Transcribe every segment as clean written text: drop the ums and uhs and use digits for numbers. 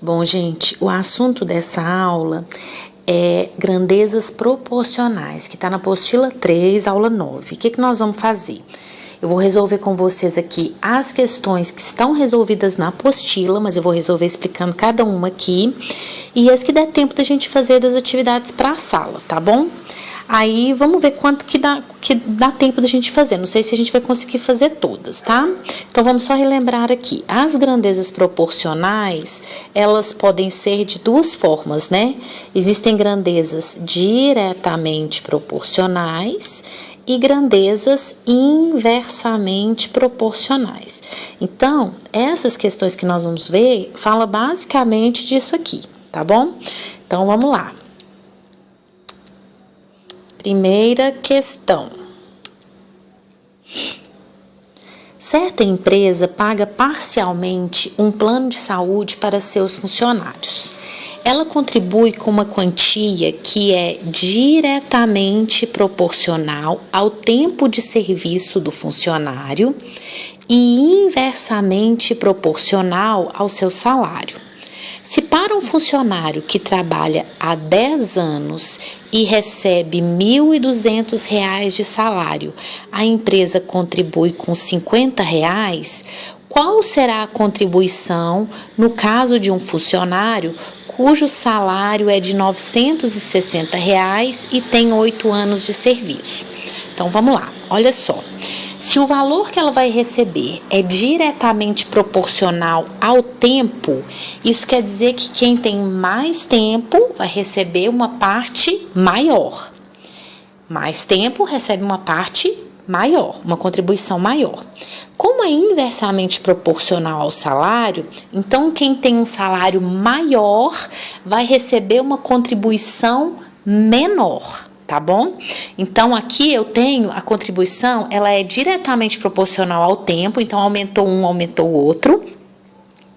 Bom, gente, o assunto dessa aula é grandezas proporcionais, que está na apostila 3, aula 9. O que nós vamos fazer? Eu vou resolver com vocês aqui as questões que estão resolvidas na apostila, mas eu vou resolver explicando cada uma aqui, e as que der tempo da gente fazer das atividades para a sala, tá bom? Aí, vamos ver quanto que dá tempo da gente fazer. Não sei se a gente vai conseguir fazer todas, tá? Então, vamos só relembrar aqui. As grandezas proporcionais, elas podem ser de duas formas, né? Existem grandezas diretamente proporcionais e grandezas inversamente proporcionais. Então, essas questões que nós vamos ver, fala basicamente disso aqui, tá bom? Então, vamos lá. Primeira questão. Certa empresa paga parcialmente um plano de saúde para seus funcionários. Ela contribui com uma quantia que é diretamente proporcional ao tempo de serviço do funcionário e inversamente proporcional ao seu salário. Se para um funcionário que trabalha há 10 anos e recebe R$ 1.200 de salário, a empresa contribui com R$ 50, qual será a contribuição no caso de um funcionário cujo salário é de R$ 960 e tem 8 anos de serviço? Então, vamos lá, olha só. Se o valor que ela vai receber é diretamente proporcional ao tempo, isso quer dizer que quem tem mais tempo vai receber uma parte maior. Mais tempo recebe uma parte maior, uma contribuição maior. Como é inversamente proporcional ao salário, então quem tem um salário maior vai receber uma contribuição menor. Tá bom? Então, aqui eu tenho a contribuição, ela é diretamente proporcional ao tempo, então aumentou um, aumentou o outro,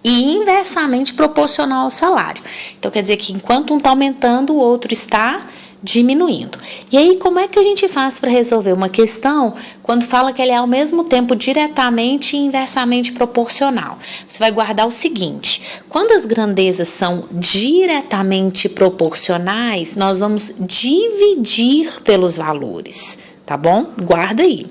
e inversamente proporcional ao salário. Então, quer dizer que enquanto um está aumentando, o outro está diminuindo. E aí, como é que a gente faz para resolver uma questão quando fala que ela é ao mesmo tempo diretamente e inversamente proporcional? Você vai guardar o seguinte: quando as grandezas são diretamente proporcionais, nós vamos dividir pelos valores, tá bom? Guarda aí.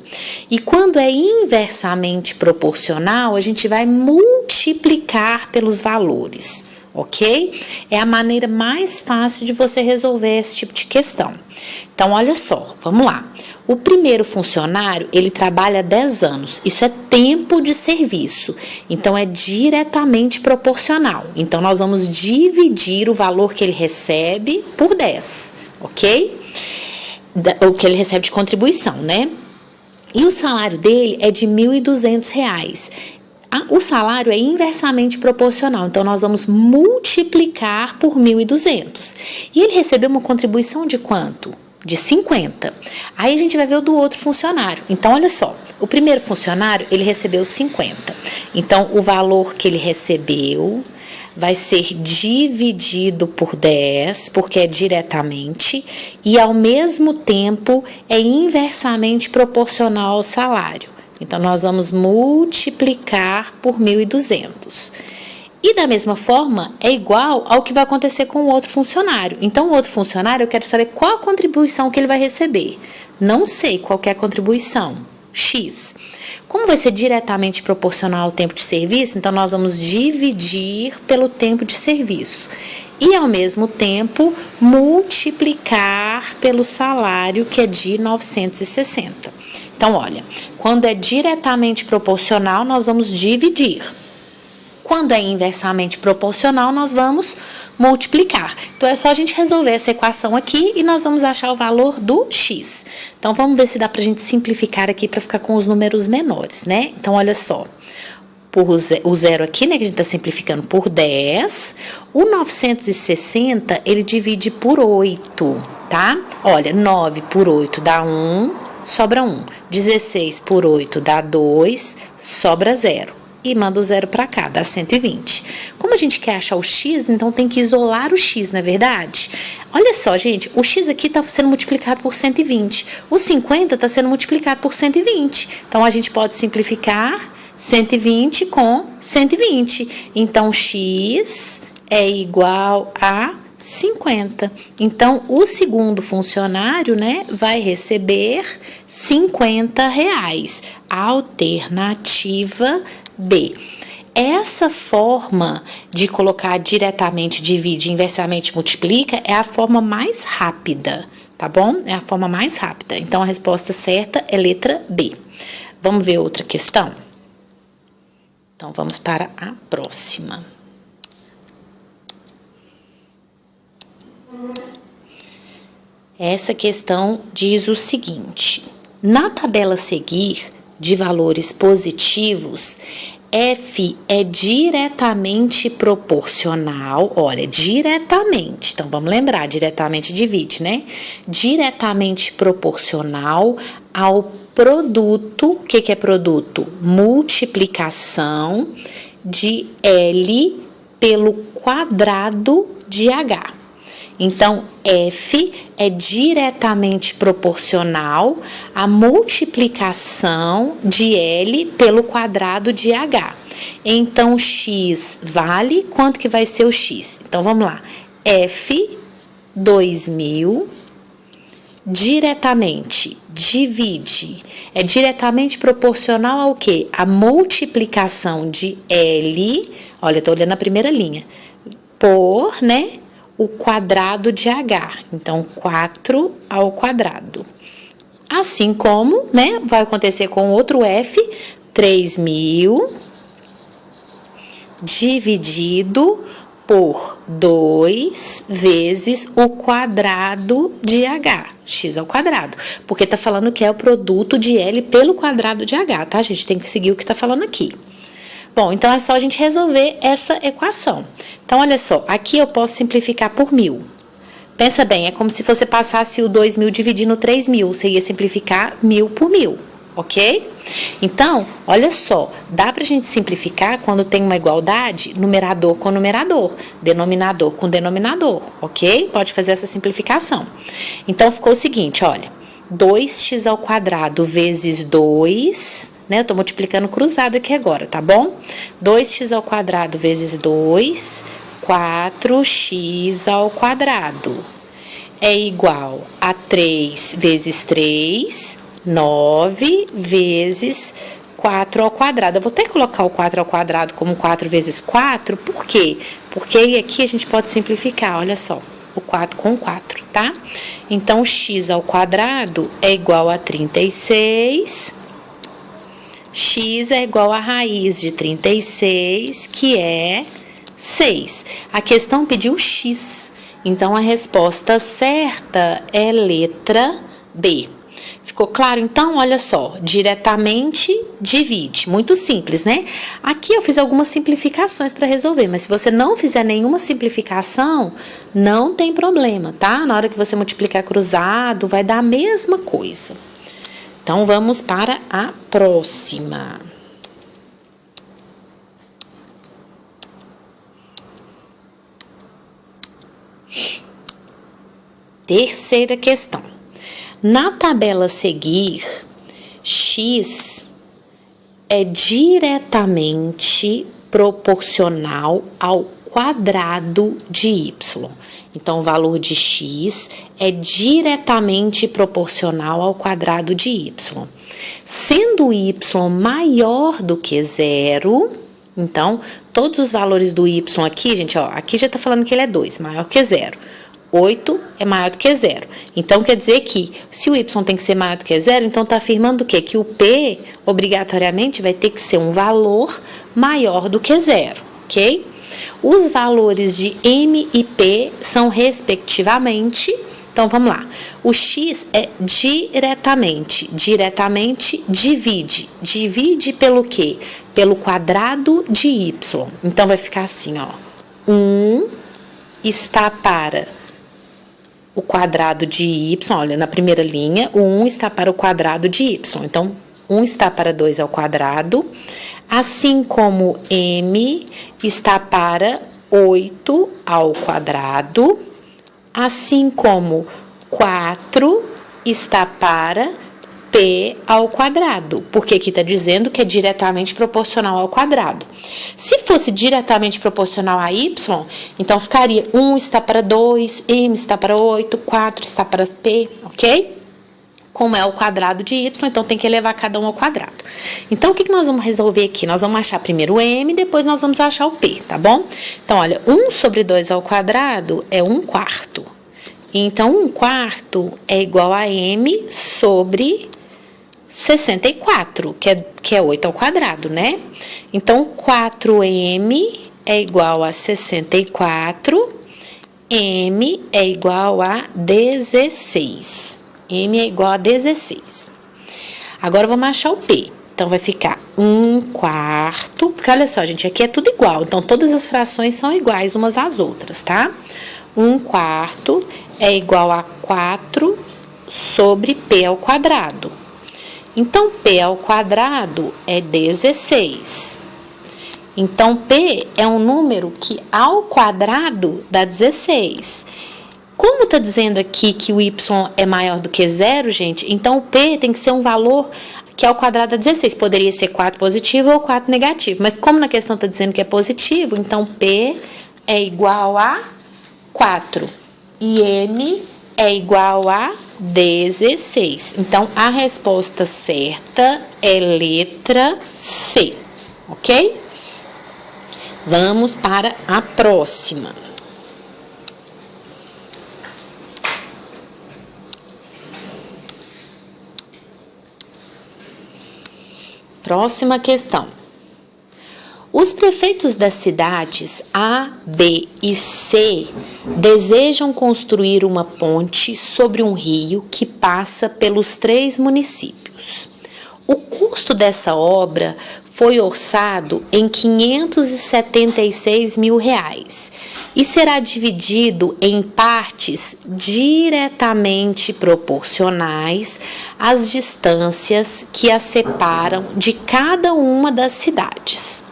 E quando é inversamente proporcional, a gente vai multiplicar pelos valores. Ok? É a maneira mais fácil de você resolver esse tipo de questão. Então, olha só, vamos lá. O primeiro funcionário, ele trabalha 10 anos. Isso é tempo de serviço. Então, é diretamente proporcional. Então, nós vamos dividir o valor que ele recebe por 10, ok? O que ele recebe de contribuição, né? E o salário dele é de R$ 1.200. O salário é inversamente proporcional, então nós vamos multiplicar por 1.200. E ele recebeu uma contribuição de quanto? De 50. Aí a gente vai ver o do outro funcionário. Então, olha só, o primeiro funcionário, ele recebeu 50. Então, o valor que ele recebeu vai ser dividido por 10, porque é diretamente, e ao mesmo tempo é inversamente proporcional ao salário. Então, nós vamos multiplicar por 1.200. E da mesma forma, é igual ao que vai acontecer com o outro funcionário. Então, o outro funcionário, eu quero saber qual a contribuição que ele vai receber. Não sei qual que é a contribuição, X. Como vai ser diretamente proporcional ao tempo de serviço, então nós vamos dividir pelo tempo de serviço. E, ao mesmo tempo, multiplicar pelo salário, que é de 960. Então, olha, quando é diretamente proporcional, nós vamos dividir. Quando é inversamente proporcional, nós vamos multiplicar. Então, é só a gente resolver essa equação aqui e nós vamos achar o valor do X. Então, vamos ver se dá para a gente simplificar aqui para ficar com os números menores, né? Então, olha só. O zero aqui, né, que a gente está simplificando por 10. O 960, ele divide por 8, tá? Olha, 9 por 8 dá 1, sobra 1. 16 por 8 dá 2, sobra 0. E manda o 0 para cá, dá 120. Como a gente quer achar o x, então tem que isolar o x, não é verdade? Olha só, gente, o x aqui está sendo multiplicado por 120. O 50 está sendo multiplicado por 120. Então, a gente pode simplificar 120 com 120. Então, x é igual a 50. Então, o segundo funcionário, né, vai receber R$50. Alternativa B. Essa forma de colocar diretamente, divide, inversamente multiplica é a forma mais rápida, tá bom? É a forma mais rápida. Então, a resposta certa é letra B. Vamos ver outra questão? Então, vamos para a próxima. Essa questão diz o seguinte: na tabela a seguir de valores positivos, F é diretamente proporcional, olha, diretamente, então vamos lembrar, diretamente divide, né? Diretamente proporcional ao produto, o que é produto? Multiplicação de L pelo quadrado de H. Então, F é diretamente proporcional à multiplicação de L pelo quadrado de H. Então, X vale, quanto que vai ser o X? Então, vamos lá. F, 2.000, diretamente, divide, é diretamente proporcional ao quê? A multiplicação de L, olha, eu tô olhando a primeira linha, por, né? O quadrado de H, então 4 ao quadrado. Assim como, né, vai acontecer com outro F, 3.000 dividido por 2 vezes o quadrado de H, x ao quadrado, porque tá falando que é o produto de L pelo quadrado de H, tá? A gente tem que seguir o que tá falando aqui. Bom, então é só a gente resolver essa equação. Então, olha só, aqui eu posso simplificar por 1.000. Pensa bem, é como se você passasse o 2.000 dividindo 3.000. Você ia simplificar 1.000 por 1.000, ok? Então, olha só, dá pra gente simplificar quando tem uma igualdade, numerador com numerador, denominador com denominador, ok? Pode fazer essa simplificação. Então, ficou o seguinte, olha, 2x ao quadrado vezes 2... né? Eu tô multiplicando cruzado aqui agora, tá bom? 2x ao quadrado vezes 2, 4x ao quadrado. É igual a 3 vezes 3, 9 vezes 4 ao quadrado. Eu vou até colocar o 4 ao quadrado como 4 vezes 4, por quê? Porque aqui a gente pode simplificar, olha só. O 4 com 4, tá? Então, x ao quadrado é igual a 36... x é igual a raiz de 36, que é 6. A questão pediu x, então a resposta certa é letra B. Ficou claro? Então, olha só, diretamente divide. Muito simples, né? Aqui eu fiz algumas simplificações para resolver, mas se você não fizer nenhuma simplificação, não tem problema, tá? Na hora que você multiplicar cruzado, vai dar a mesma coisa. Então, vamos para a próxima. Terceira questão. Na tabela a seguir, x é diretamente proporcional ao quadrado de y. Então, o valor de x é diretamente proporcional ao quadrado de y. Sendo y maior do que zero, então, todos os valores do y aqui, gente, ó, aqui já tá falando que ele é 2, maior que zero. 8 é maior do que zero. Então, quer dizer que, se o y tem que ser maior do que zero, então tá afirmando o quê? Que o p, obrigatoriamente, vai ter que ser um valor maior do que zero, ok? Os valores de m e p são, respectivamente, então vamos lá. O x é diretamente divide pelo quê? Pelo quadrado de y. Então vai ficar assim, ó. 1 está para o quadrado de y, olha, na primeira linha, o 1 está para o quadrado de y. Então, 1 está para 2 ao quadrado, assim como m está para 8 ao quadrado, assim como 4 está para P ao quadrado, porque aqui está dizendo que é diretamente proporcional ao quadrado. Se fosse diretamente proporcional a y, então ficaria 1 está para 2, m está para 8, 4 está para p, ok? Como é o quadrado de y, então tem que elevar cada um ao quadrado. Então, o que nós vamos resolver aqui? Nós vamos achar primeiro o m, depois nós vamos achar o p, tá bom? Então, olha, 1 sobre 2 ao quadrado é 1/4. Então, 1/4 é igual a m sobre 64, que é 8 ao quadrado, né? Então, 4m é igual a 64, m é igual a 16. M é igual a 16. Agora, vamos achar o P. Então, vai ficar 1/4, porque olha só, gente, aqui é tudo igual. Então, todas as frações são iguais umas às outras, tá? 1/4 é igual a 4 sobre P ao quadrado. Então, P ao quadrado é 16. Então, P é um número que ao quadrado dá 16. Como está dizendo aqui que o y é maior do que 0, gente, então o p tem que ser um valor que ao quadrado dá 16. Poderia ser 4 positivo ou 4 negativo, mas como na questão está dizendo que é positivo, então p é igual a 4 e m é igual a 16. Então, a resposta certa é letra C, ok? Vamos para a próxima. Próxima questão. Os prefeitos das cidades A, B e C desejam construir uma ponte sobre um rio que passa pelos 3 municípios. O custo dessa obra foi orçado em R$ 576 mil e será dividido em partes diretamente proporcionais às distâncias que as separam de cada uma das cidades.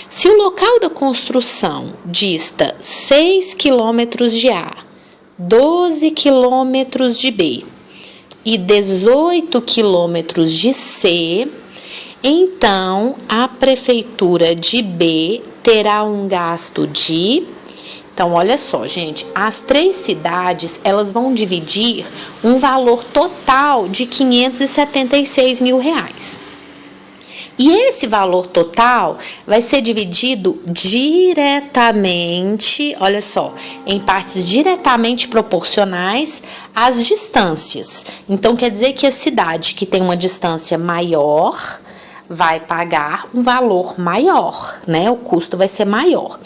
Se o local da construção dista 6 quilômetros de A, 12 quilômetros de B e 18 quilômetros de C, então a prefeitura de B terá um gasto de... Então, olha só, gente, as 3 cidades, elas vão dividir um valor total de R$ 576 mil. E esse valor total vai ser dividido diretamente, olha só, em partes diretamente proporcionais às distâncias. Então, quer dizer que a cidade que tem uma distância maior vai pagar um valor maior, né? O custo vai ser maior.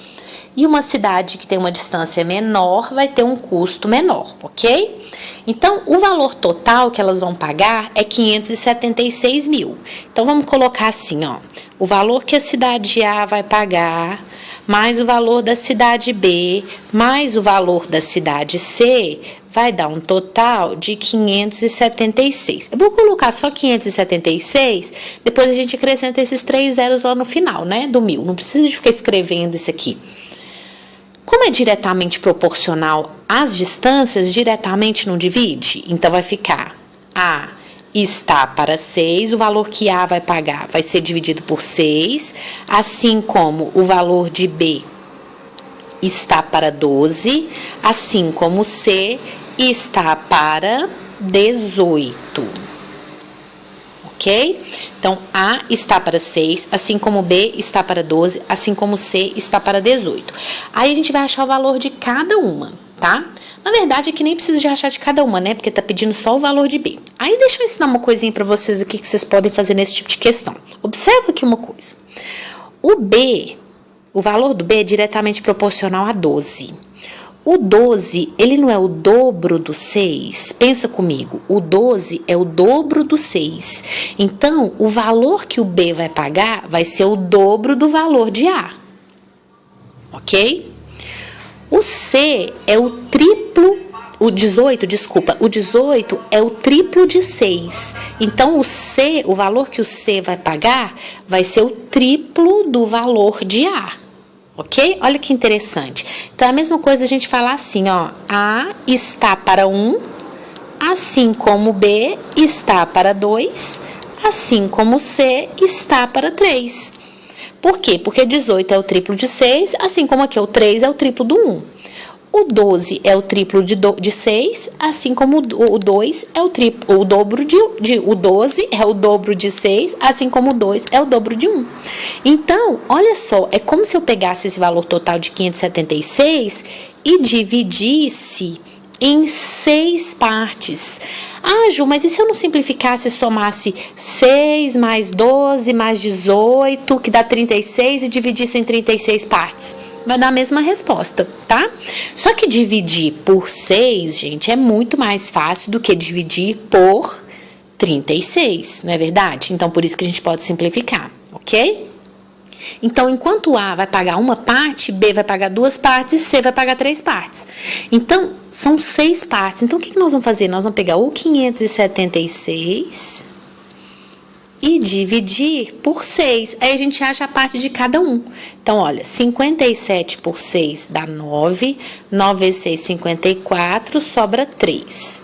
E uma cidade que tem uma distância menor vai ter um custo menor, ok? Então, o valor total que elas vão pagar é 576 mil. Então, vamos colocar assim, ó. O valor que a cidade A vai pagar, mais o valor da cidade B, mais o valor da cidade C, vai dar um total de 576. Eu vou colocar só 576, depois a gente acrescenta esses 3 zeros lá no final, né, do 1000. Não precisa de ficar escrevendo isso aqui. Como é diretamente proporcional às distâncias, diretamente não divide? Então, vai ficar A está para 6, o valor que A vai pagar vai ser dividido por 6, assim como o valor de B está para 12, assim como C está para 18. Ok? Então, A está para 6, assim como B está para 12, assim como C está para 18. Aí, a gente vai achar o valor de cada uma, tá? Na verdade, aqui nem precisa de achar de cada uma, né? Porque tá pedindo só o valor de B. Aí, deixa eu ensinar uma coisinha para vocês aqui que vocês podem fazer nesse tipo de questão. Observa aqui uma coisa. O valor do B é diretamente proporcional a 12. O 12, ele não é o dobro do 6? Pensa comigo, o 12 é o dobro do 6. Então, o valor que o B vai pagar vai ser o dobro do valor de A. Ok? O C é o triplo, o 18 é o triplo de 6. Então, o valor que o C vai pagar vai ser o triplo do valor de A. Ok? Olha que interessante. Então, é a mesma coisa a gente falar assim, ó. A está para 1 assim como B está para 2, assim como C está para 3. Por quê? Porque 18 é o triplo de 6, assim como aqui o 3 é o triplo do 1. O 12 é o triplo de 6, assim como o 2 é o dobro o 12 é o dobro de 6, assim como o 2 é o dobro de 1. Então, olha só, é como se eu pegasse esse valor total de 576 e dividisse em 6 partes. Ah, Ju, mas e se eu não simplificasse e somasse 6 mais 12 mais 18, que dá 36, e dividisse em 36 partes? Vai dar a mesma resposta, tá? Só que dividir por 6, gente, é muito mais fácil do que dividir por 36, não é verdade? Então, por isso que a gente pode simplificar, ok? Então, enquanto A vai pagar uma parte, B vai pagar 2 partes e C vai pagar 3 partes. Então, são 6 partes. Então, o que nós vamos fazer? Nós vamos pegar o 576 e dividir por 6. Aí, a gente acha a parte de cada um. Então, olha, 57 por 6 dá 9. 9 vezes 6, 54, sobra 3.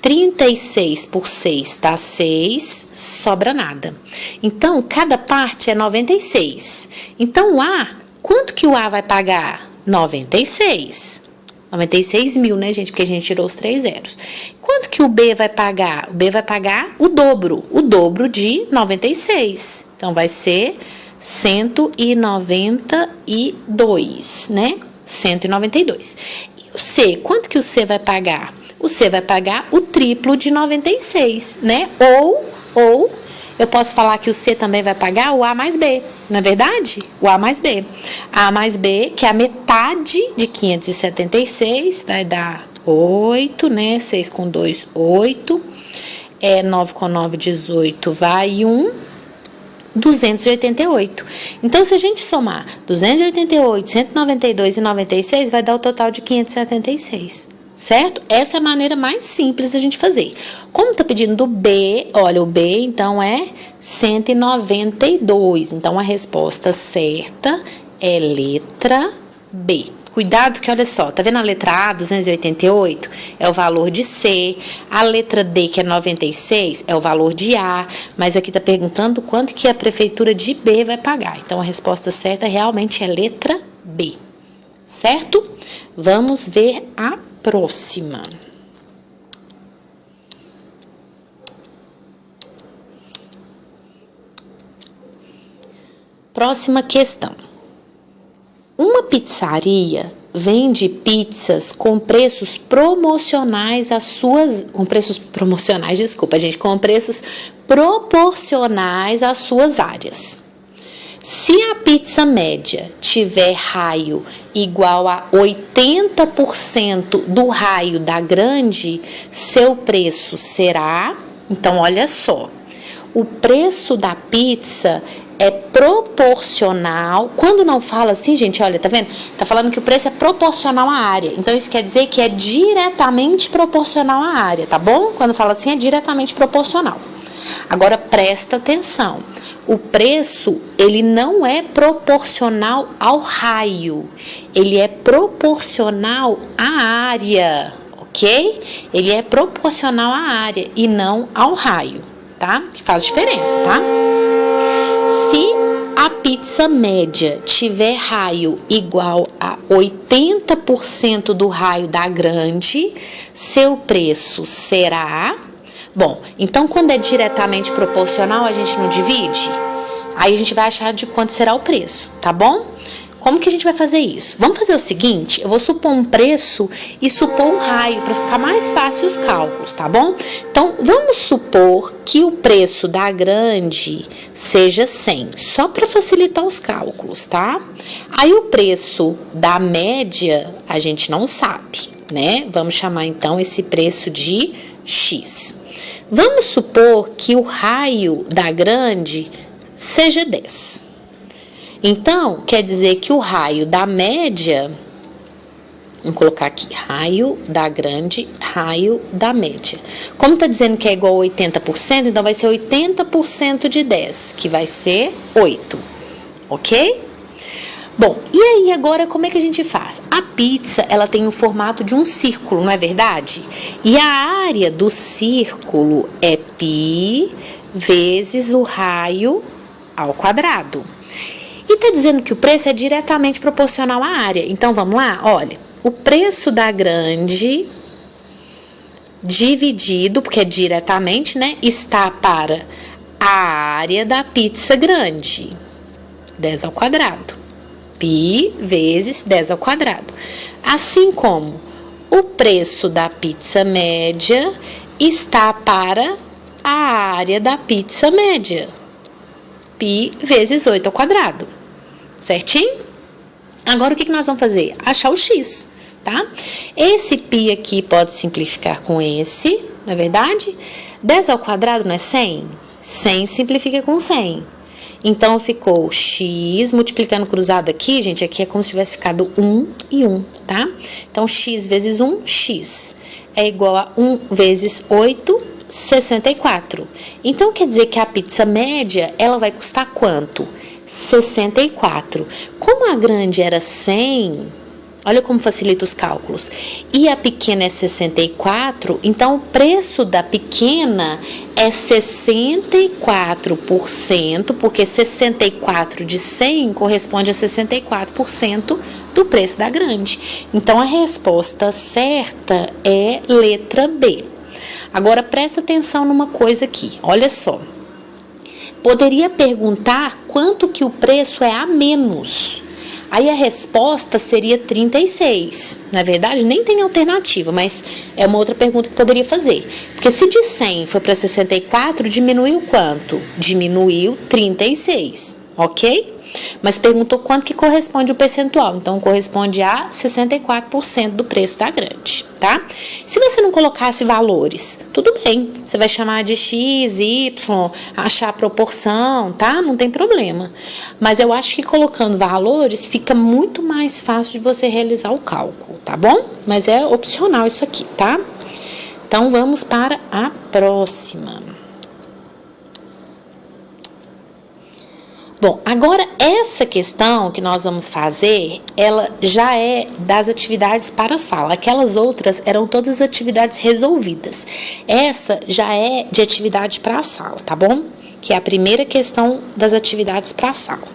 36 por 6 dá 6, sobra nada. Então, cada parte é 96. Então, o A, quanto que o A vai pagar? 96. 96 mil, né, gente? Porque a gente tirou os 3 zeros. Quanto que o B vai pagar? O B vai pagar o dobro de 96. Então, vai ser 192, né? 192. E o C, quanto que o C vai pagar? O C vai pagar o triplo de 96, né? Ou eu posso falar que o C também vai pagar o A mais B, não é verdade? O A mais B. A mais B, que é a metade de 576, vai dar 8, né? 6 com 2, 8. 9 com 9, 18, vai 1. 288. Então, se a gente somar 288, 192 e 96, vai dar o total de 576. Certo? Essa é a maneira mais simples da gente fazer. Como está pedindo do B, olha, o B, então, é 192. Então, a resposta certa é letra B. Cuidado que, olha só, tá vendo a letra A, 288, é o valor de C. A letra D, que é 96, é o valor de A. Mas aqui tá perguntando quanto que a prefeitura de B vai pagar. Então, a resposta certa realmente é letra B. Certo? Vamos ver a próxima. Próxima questão. Uma pizzaria vende pizzas com preços promocionais com preços proporcionais às suas áreas. Se a pizza média tiver raio igual a 80% do raio da grande, seu preço será... Então, olha só, o preço da pizza é proporcional. Quando não fala assim, gente, olha, tá vendo? Tá falando que o preço é proporcional à área. Então, isso quer dizer que é diretamente proporcional à área, tá bom? Quando fala assim, é diretamente proporcional. Agora, presta atenção. O preço, ele não é proporcional ao raio. Ele é proporcional à área, ok? Ele é proporcional à área e não ao raio, tá? Que faz diferença, tá? Se a pizza média tiver raio igual a 80% do raio da grande, seu preço será... Bom, então quando é diretamente proporcional, a gente não divide? Aí a gente vai achar de quanto será o preço, tá bom? Como que a gente vai fazer isso? Vamos fazer o seguinte, eu vou supor um preço e supor um raio, para ficar mais fácil os cálculos, tá bom? Então, vamos supor que o preço da grande seja 100, só para facilitar os cálculos, tá? Aí o preço da média, a gente não sabe, né? Vamos chamar então esse preço de X. Vamos supor que o raio da grande seja 10. Então, quer dizer que o raio da média, vamos colocar aqui, raio da grande, raio da média. Como está dizendo que é igual a 80%, então vai ser 80% de 10, que vai ser 8, ok? Bom, e aí agora como é que a gente faz? A pizza, ela tem o formato de um círculo, não é verdade? E a área do círculo é π vezes o raio ao quadrado. E tá dizendo que o preço é diretamente proporcional à área. Então vamos lá? Olha, o preço da grande dividido, porque é diretamente, né? Está para a área da pizza grande. 10 ao quadrado. Π vezes 10 ao quadrado. Assim como o preço da pizza média está para a área da pizza média. Π vezes 8 ao quadrado. Certinho? Agora o que nós vamos fazer? Achar o x, tá? Esse π aqui pode simplificar com esse, não é verdade? 10 ao quadrado não é 100? 100 simplifica com 100. Então, ficou x, multiplicando cruzado aqui, gente, aqui é como se tivesse ficado 1 e 1, tá? Então, x vezes 1, x, é igual a 1 vezes 8, 64. Então, quer dizer que a pizza média, ela vai custar quanto? 64. Como a grande era 100, olha como facilita os cálculos, e a pequena é 64, então o preço da pequena é 64%, porque 64 de 100 corresponde a 64% do preço da grande. Então, a resposta certa é letra B. Agora, presta atenção numa coisa aqui, olha só. Poderia perguntar quanto que o preço é a menos. Aí a resposta seria 36. Na verdade, nem tem alternativa, mas é uma outra pergunta que poderia fazer. Porque se de 100 foi para 64, diminuiu quanto? Diminuiu 36, ok? Mas perguntou quanto que corresponde o percentual. Então, corresponde a 64% do preço da grande, tá? Se você não colocasse valores, tudo bem. Você vai chamar de x, y, achar a proporção, tá? Não tem problema. Mas eu acho que colocando valores fica muito mais fácil de você realizar o cálculo, tá bom? Mas é opcional isso aqui, tá? Então, vamos para a próxima. Bom, agora essa questão que nós vamos fazer, ela já é das atividades para a sala. Aquelas outras eram todas atividades resolvidas. Essa já é de atividade para a sala, tá bom? Que é a primeira questão das atividades para a sala.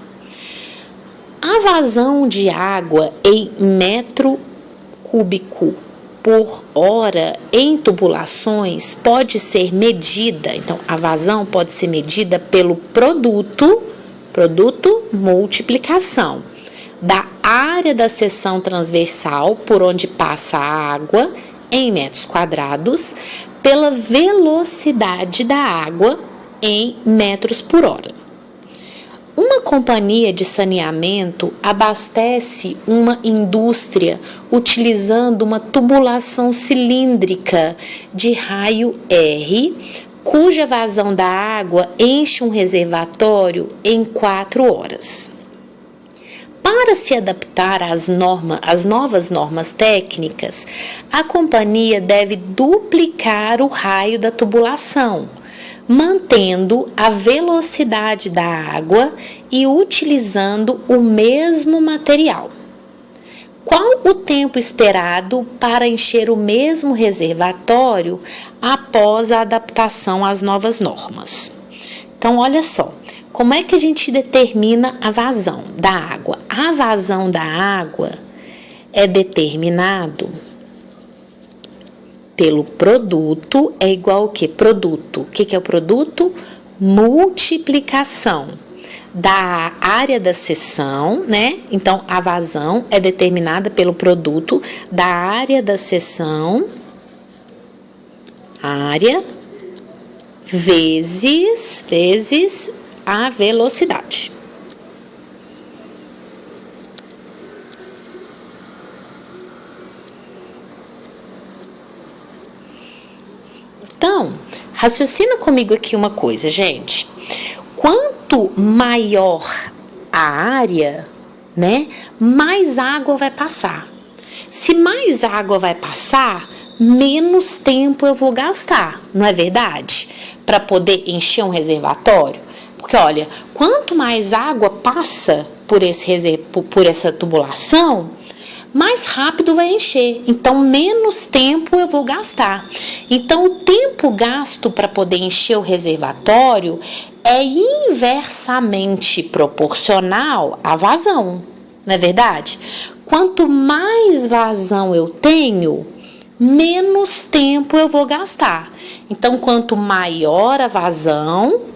A vazão de água em metro cúbico por hora em tubulações pode ser medida. Então, a vazão pode ser medida pelo produto multiplicação da área da seção transversal por onde passa a água em metros quadrados pela velocidade da água em metros por hora. Uma companhia de saneamento abastece uma indústria utilizando uma tubulação cilíndrica de raio R, cuja vazão da água enche um reservatório em 4 horas. Para se adaptar às novas normas técnicas, a companhia deve duplicar o raio da tubulação, mantendo a velocidade da água e utilizando o mesmo material. Qual o tempo esperado para encher o mesmo reservatório após a adaptação às novas normas? Então, olha só, como é que a gente determina a vazão da água? A vazão da água é determinado pelo produto, é igual ao que? Produto. O que é o produto? Multiplicação da área da seção, né? Então, a vazão é determinada pelo produto da área da seção, área, vezes a velocidade. Então, raciocina comigo aqui uma coisa, gente. Quanto maior a área, né, mais água vai passar. Se mais água vai passar, menos tempo eu vou gastar, não é verdade? Para poder encher um reservatório. Porque, olha, quanto mais água passa por essa tubulação, mais rápido vai encher. Então, menos tempo eu vou gastar. Então, o tempo gasto para poder encher o reservatório é inversamente proporcional à vazão. Não é verdade? Quanto mais vazão eu tenho, menos tempo eu vou gastar. Então, quanto maior a vazão,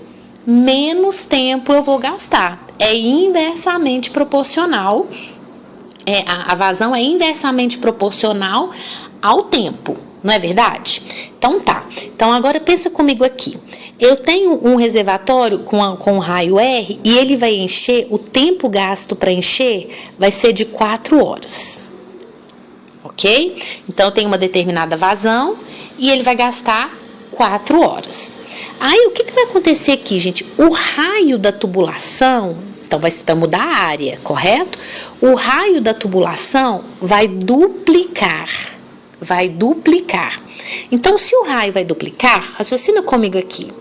menos tempo eu vou gastar. É inversamente proporcional. A vazão é inversamente proporcional ao tempo, não é verdade? Então tá. Então agora pensa comigo aqui. Eu tenho um reservatório com raio R e ele vai encher, o tempo gasto para encher vai ser de 4 horas. Ok? Então eu tenho uma determinada vazão e ele vai gastar 4 horas. Aí o que vai acontecer aqui, gente? O raio da tubulação, então vai mudar a área, correto? O raio da tubulação vai duplicar. Então, se o raio vai duplicar, raciocina comigo aqui.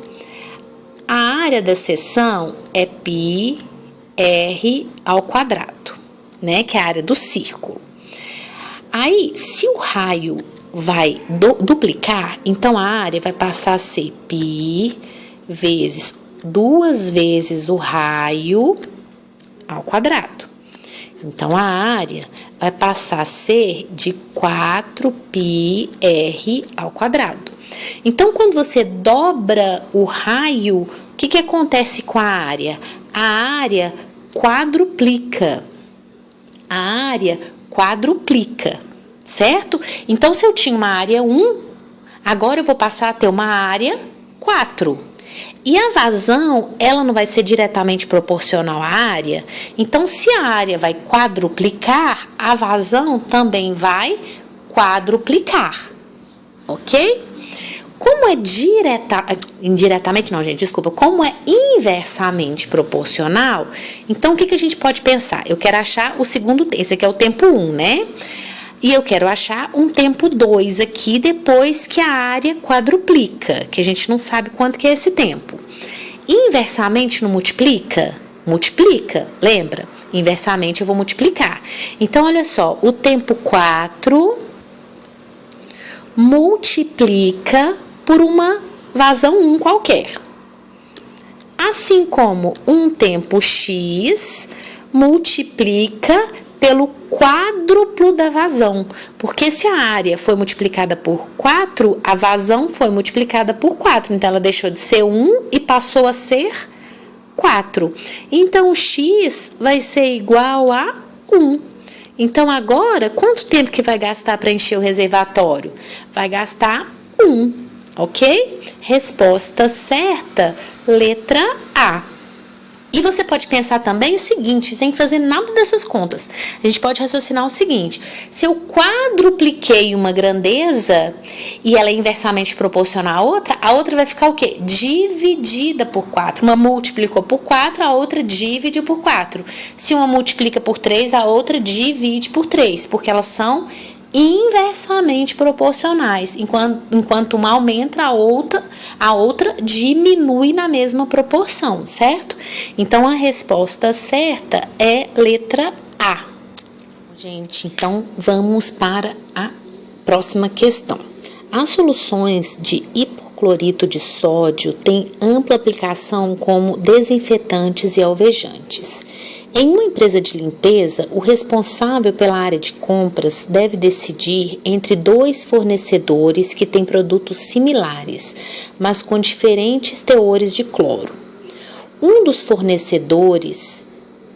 A área da seção é πr ao quadrado, né? Que é a área do círculo. Aí, se o raio vai duplicar, então a área vai passar a ser π vezes 2 vezes o raio ao quadrado. Então, a área vai passar a ser de 4πr ao quadrado. Então, quando você dobra o raio, o que acontece com a área? A área quadruplica. Certo? Então, se eu tinha uma área 1, agora eu vou passar a ter uma área 4. E a vazão, ela não vai ser diretamente proporcional à área. Então, se a área vai quadruplicar, a vazão também vai quadruplicar. Ok? Como é como é inversamente proporcional, então o que a gente pode pensar? Eu quero achar o segundo tempo, esse aqui é o tempo 1, né? E eu quero achar um tempo 2 aqui, depois que a área quadruplica, que a gente não sabe quanto que é esse tempo. Inversamente não multiplica? Multiplica, lembra? Inversamente eu vou multiplicar. Então, olha só, o tempo 4 multiplica por uma vazão 1 qualquer. Assim como um tempo x multiplica pelo quádruplo da vazão, porque se a área foi multiplicada por 4, a vazão foi multiplicada por 4, então ela deixou de ser 1 e passou a ser 4. Então, o x vai ser igual a 1. Então, agora, quanto tempo que vai gastar para encher o reservatório? Vai gastar 1, ok? Resposta certa, letra A. E você pode pensar também o seguinte, sem fazer nada dessas contas. A gente pode raciocinar o seguinte: se eu quadrupliquei uma grandeza e ela é inversamente proporcional a outra vai ficar o quê? Dividida por 4. Uma multiplicou por 4, a outra divide por 4. Se uma multiplica por 3, a outra divide por 3, porque elas são inversamente proporcionais. Enquanto uma aumenta, a outra diminui na mesma proporção, certo? Então, a resposta certa é letra A. Gente, então vamos para a próxima questão. As soluções de hipoclorito de sódio têm ampla aplicação como desinfetantes e alvejantes. Em uma empresa de limpeza, o responsável pela área de compras deve decidir entre 2 fornecedores que têm produtos similares, mas com diferentes teores de cloro. Um dos fornecedores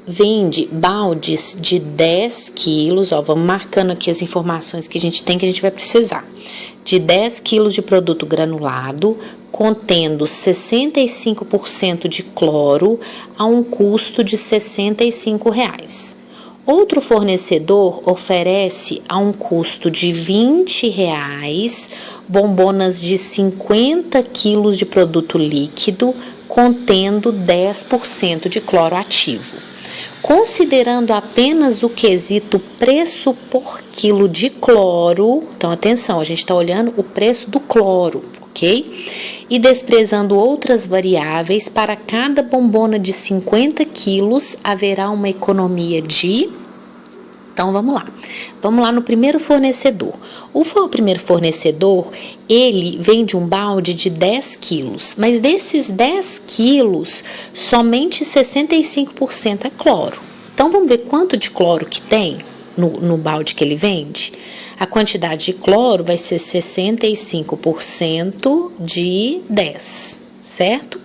vende baldes de 10 quilos, vamos marcando aqui as informações que a gente tem, que a gente vai precisar, de 10 quilos de produto granulado, contendo 65% de cloro a um custo de R$ 65. Outro fornecedor oferece a um custo de R$ 20 bombonas de 50 quilos de produto líquido, contendo 10% de cloro ativo. Considerando apenas o quesito preço por quilo de cloro, então atenção, a gente está olhando o preço do cloro, ok? ok? E desprezando outras variáveis, para cada bombona de 50 quilos haverá uma economia de... Então, vamos lá. Vamos lá no primeiro fornecedor. O primeiro fornecedor, ele vende um balde de 10 quilos, mas desses 10 quilos, somente 65% é cloro. Então, vamos ver quanto de cloro que tem no balde que ele vende? A quantidade de cloro vai ser 65% de 10, certo?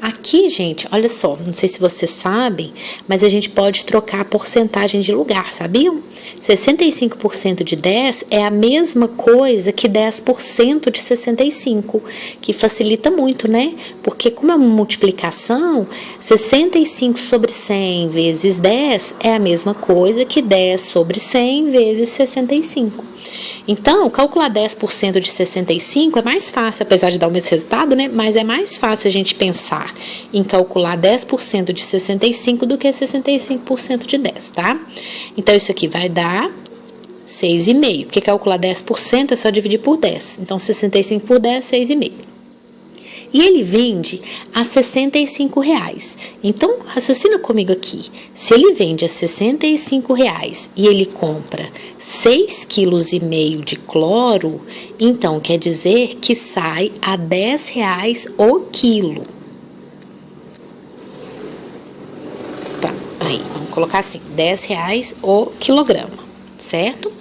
Aqui, gente, olha só, não sei se vocês sabem, mas a gente pode trocar a porcentagem de lugar, sabiam? 65% de 10 é a mesma coisa que 10% de 65, que facilita muito, né? Porque como é uma multiplicação, 65 sobre 100 vezes 10 é a mesma coisa que 10 sobre 100 vezes 65. Então, calcular 10% de 65 é mais fácil, apesar de dar o mesmo resultado, né? Mas é mais fácil a gente pensar em calcular 10% de 65 do que 65% de 10, tá? Então, isso aqui vai dar 6,5, porque calcular 10% é só dividir por 10. Então, 65 por 10 é 6,5. E ele vende a R$65. Então, raciocina comigo aqui. Se ele vende a R$65 e ele compra 6,5 kg de cloro, então quer dizer que sai a R$10 o quilo. Tá, aí, vamos colocar assim, R$10 o quilograma, certo?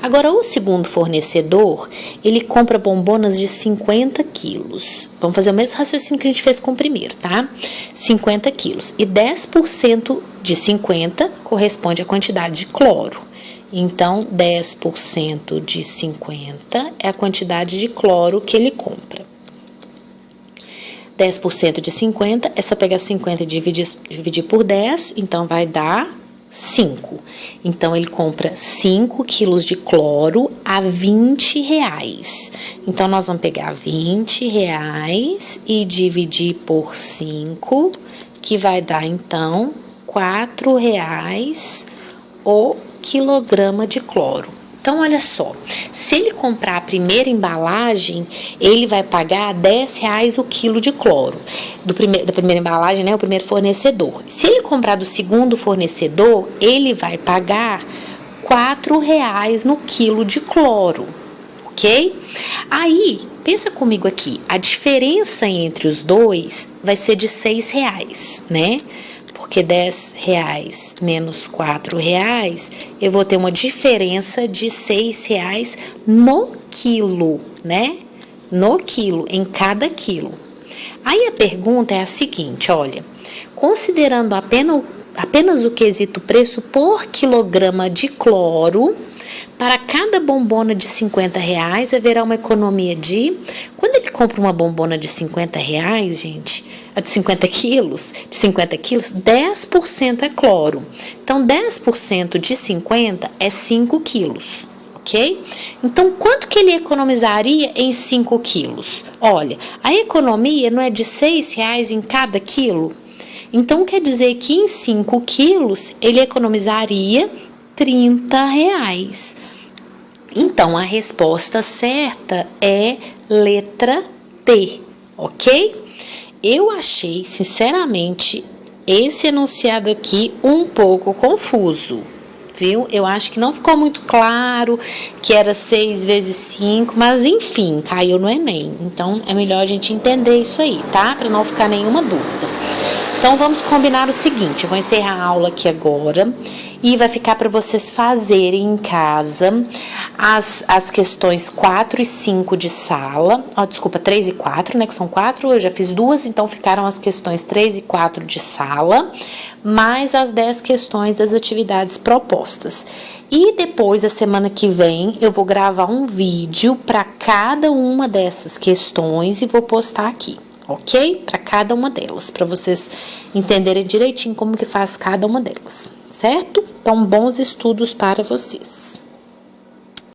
Agora, o segundo fornecedor, ele compra bombonas de 50 quilos. Vamos fazer o mesmo raciocínio que a gente fez com o primeiro, tá? 50 quilos. E 10% de 50 corresponde à quantidade de cloro. Então, 10% de 50 é a quantidade de cloro que ele compra. 10% de 50 é só pegar 50 e dividir por 10, então vai dar 5. Então, ele compra 5 quilos de cloro a R$20. Então, nós vamos pegar R$20 e dividir por 5, que vai dar, então, R$4 o quilograma de cloro. Então, olha só, se ele comprar a primeira embalagem, ele vai pagar R$10 o quilo de cloro. Da primeira embalagem, né, o primeiro fornecedor. Se ele comprar do segundo fornecedor, ele vai pagar R$4 no quilo de cloro, ok? Aí, pensa comigo aqui, a diferença entre os dois vai ser de R$6, né? Porque R$10 menos R$4, eu vou ter uma diferença de R$6 no quilo, né? No quilo, em cada quilo. Aí a pergunta é a seguinte, olha, considerando apenas o quesito preço por quilograma de cloro, para cada bombona de R$50 haverá uma economia de... Quando ele compra uma bombona de R$50, gente, de 50 quilos, 10% é cloro. Então, 10% de 50 é 5 quilos, ok? Então, quanto que ele economizaria em 5 quilos? Olha, a economia não é de R$6 em cada quilo? Então, quer dizer que em 5 quilos ele economizaria R$30. Então, a resposta certa é letra T, ok? Eu achei, sinceramente, esse enunciado aqui um pouco confuso, viu? Eu acho que não ficou muito claro que era 6 vezes 5, mas enfim, caiu no Enem. Então, é melhor a gente entender isso aí, tá? Para não ficar nenhuma dúvida. Então, vamos combinar o seguinte, eu vou encerrar a aula aqui agora e vai ficar para vocês fazerem em casa as questões 4 e 5 de sala, desculpa, 3 e 4, né, que são 4, eu já fiz 2, então ficaram as questões 3 e 4 de sala, mais as 10 questões das atividades propostas. E depois, a semana que vem, eu vou gravar um vídeo para cada uma dessas questões e vou postar aqui. Ok? Para cada uma delas, para vocês entenderem direitinho como que faz cada uma delas, certo? Então, bons estudos para vocês.